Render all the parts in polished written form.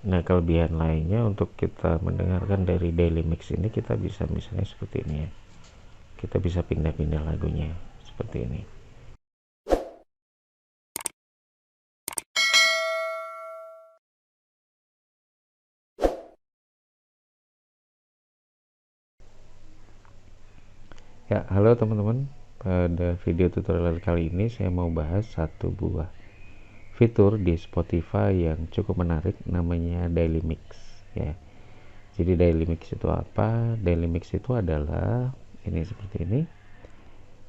Nah, kelebihan lainnya untuk kita mendengarkan dari daily mix ini, kita bisa misalnya seperti ini ya, kita bisa pindah-pindah lagunya seperti ini. Ya, halo teman-teman. Pada video tutorial kali ini saya mau bahas satu buah fitur di Spotify yang cukup menarik, namanya Daily Mix ya. Jadi Daily Mix itu apa? Daily Mix itu adalah ini, seperti ini.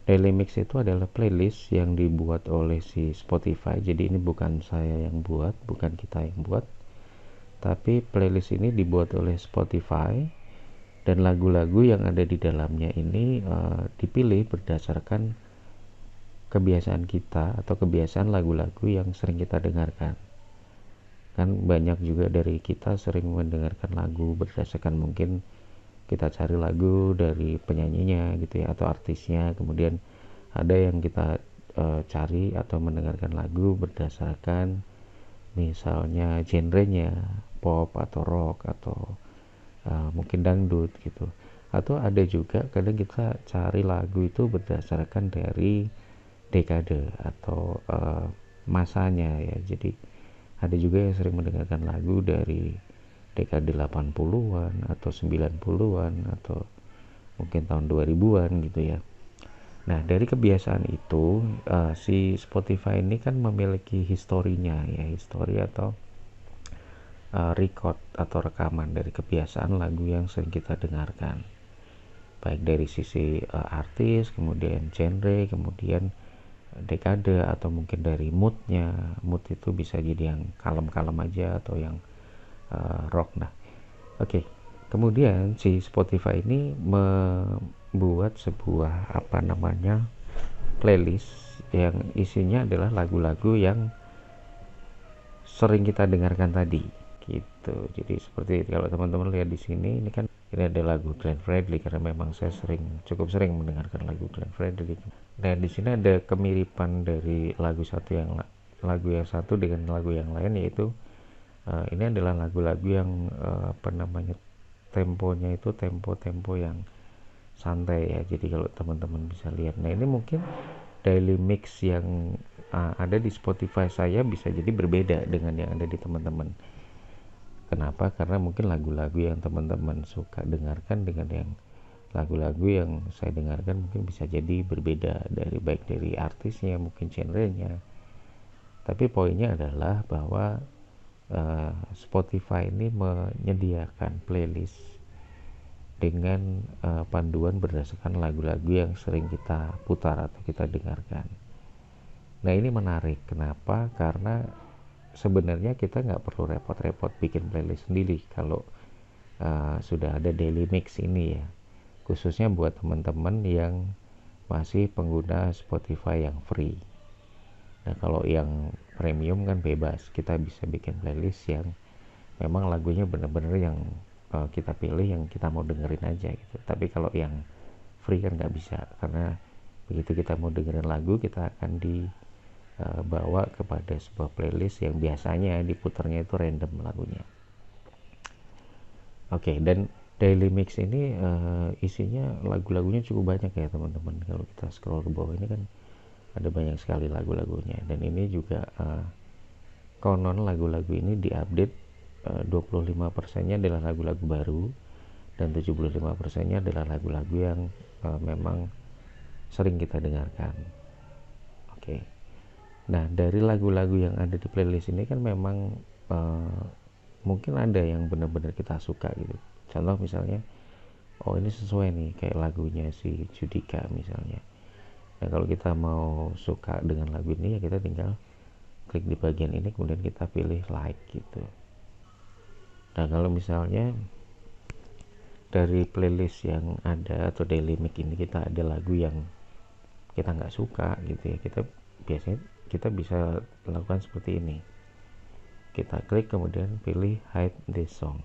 Daily Mix itu adalah playlist yang dibuat oleh si Spotify. Jadi ini bukan saya yang buat, bukan kita yang buat, tapi playlist ini dibuat oleh Spotify, dan lagu-lagu yang ada di dalamnya ini dipilih berdasarkan kebiasaan kita atau kebiasaan lagu-lagu yang sering kita dengarkan. Kan banyak juga dari kita sering mendengarkan lagu berdasarkan mungkin kita cari lagu dari penyanyinya gitu ya, atau artisnya. Kemudian ada yang kita cari atau mendengarkan lagu berdasarkan misalnya genrenya, pop atau rock atau mungkin dangdut gitu. Atau ada juga kadang kita cari lagu itu berdasarkan dari dekade atau masanya ya. Jadi ada juga yang sering mendengarkan lagu dari dekade 80-an atau 90-an atau mungkin tahun 2000-an gitu ya. Nah, dari kebiasaan itu si Spotify ini kan memiliki historinya ya, histori atau record atau rekaman dari kebiasaan lagu yang sering kita dengarkan. Baik dari sisi artis, kemudian genre, kemudian dekade, atau mungkin dari moodnya. Mood itu bisa jadi yang kalem-kalem aja atau yang rock. Nah, oke. Kemudian si Spotify ini membuat sebuah apa namanya playlist yang isinya adalah lagu-lagu yang sering kita dengarkan tadi gitu. Jadi seperti kalau teman-teman lihat di sini, ini kan ini ada lagu Glenn Fredly karena memang saya cukup sering mendengarkan lagu Glenn Fredly. Nah, di sini ada kemiripan dari lagu yang satu dengan lagu yang lain, yaitu ini adalah lagu-lagu yang apa namanya, temponya itu tempo-tempo yang santai ya. Jadi kalau teman-teman bisa lihat, nah ini mungkin daily mix yang ada di Spotify saya bisa jadi berbeda dengan yang ada di teman-teman. Kenapa? Karena mungkin lagu-lagu yang teman-teman suka dengarkan dengan yang lagu-lagu yang saya dengarkan mungkin bisa jadi berbeda, dari baik dari artisnya, mungkin genrenya. Tapi poinnya adalah bahwa Spotify ini menyediakan playlist dengan panduan berdasarkan lagu-lagu yang sering kita putar atau kita dengarkan. Nah, ini menarik. Kenapa? Karena sebenarnya kita nggak perlu repot-repot bikin playlist sendiri kalau sudah ada daily mix ini ya, khususnya buat teman-teman yang masih pengguna Spotify yang free. Nah, kalau yang premium kan bebas, kita bisa bikin playlist yang memang lagunya bener-bener yang kita pilih, yang kita mau dengerin aja gitu. Tapi kalau yang free kan nggak bisa, karena begitu kita mau dengerin lagu, kita akan dibawa kepada sebuah playlist yang biasanya diputarnya itu random lagunya. Oke, dan daily mix ini isinya lagu-lagunya cukup banyak ya teman-teman. Kalau kita scroll ke bawah ini kan ada banyak sekali lagu-lagunya, dan ini juga konon lagu-lagu ini diupdate 25%-nya adalah lagu-lagu baru, dan 75%-nya adalah lagu-lagu yang memang sering kita dengarkan. Oke. Nah, dari lagu-lagu yang ada di playlist ini kan memang mungkin ada yang benar-benar kita suka gitu. Contoh misalnya, oh ini sesuai nih kayak lagunya si Judika misalnya. Nah, kalau kita mau suka dengan lagu ini ya kita tinggal klik di bagian ini, kemudian kita pilih like gitu. Nah, kalau misalnya dari playlist yang ada atau daily mix ini kita ada lagu yang kita nggak suka gitu ya, biasanya kita bisa lakukan seperti ini. Kita klik kemudian pilih hide this song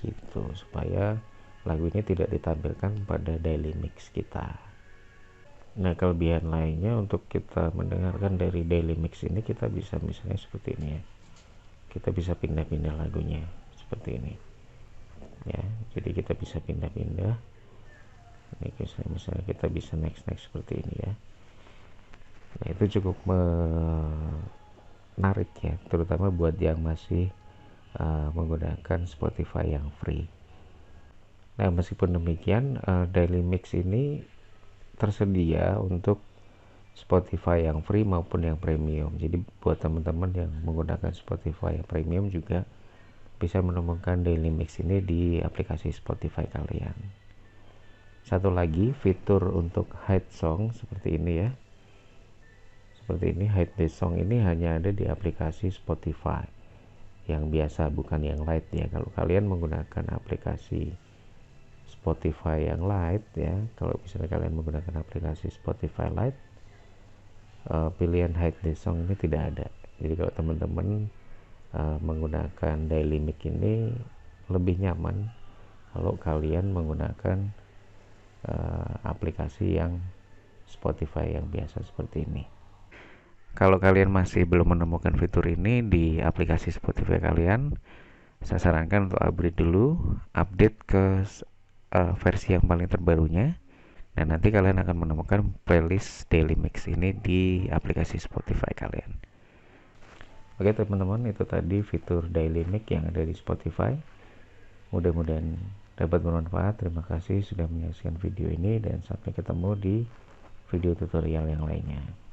gitu, supaya lagu ini tidak ditampilkan pada daily mix kita. Nah, kelebihan lainnya untuk kita mendengarkan dari daily mix ini, kita bisa misalnya seperti ini ya, kita bisa pindah-pindah lagunya seperti ini ya. Jadi kita bisa pindah-pindah ini, misalnya kita bisa next seperti ini ya. Nah, itu cukup menarik ya, terutama buat yang masih menggunakan Spotify yang free. Nah, meskipun demikian, Daily Mix ini tersedia untuk Spotify yang free maupun yang premium. Jadi buat teman-teman yang menggunakan Spotify yang premium juga bisa menemukan Daily Mix ini di aplikasi Spotify kalian. Satu lagi fitur untuk hide song seperti ini ya. Seperti ini, hide the song ini hanya ada di aplikasi Spotify yang biasa, bukan yang Lite ya. Kalau kalian menggunakan aplikasi Spotify yang Lite ya, kalau misalnya kalian menggunakan aplikasi Spotify Lite, pilihan hide the song ini tidak ada. Jadi kalau teman-teman menggunakan Daily Mix ini lebih nyaman kalau kalian menggunakan aplikasi yang Spotify yang biasa seperti ini. Kalau kalian masih belum menemukan fitur ini di aplikasi Spotify kalian, saya sarankan untuk upgrade dulu, update ke versi yang paling terbarunya, dan nanti kalian akan menemukan playlist Daily Mix ini di aplikasi Spotify kalian. Oke teman-teman, itu tadi fitur Daily Mix yang ada di Spotify. Mudah-mudahan dapat bermanfaat. Terima kasih sudah menyaksikan video ini, dan sampai ketemu di video tutorial yang lainnya.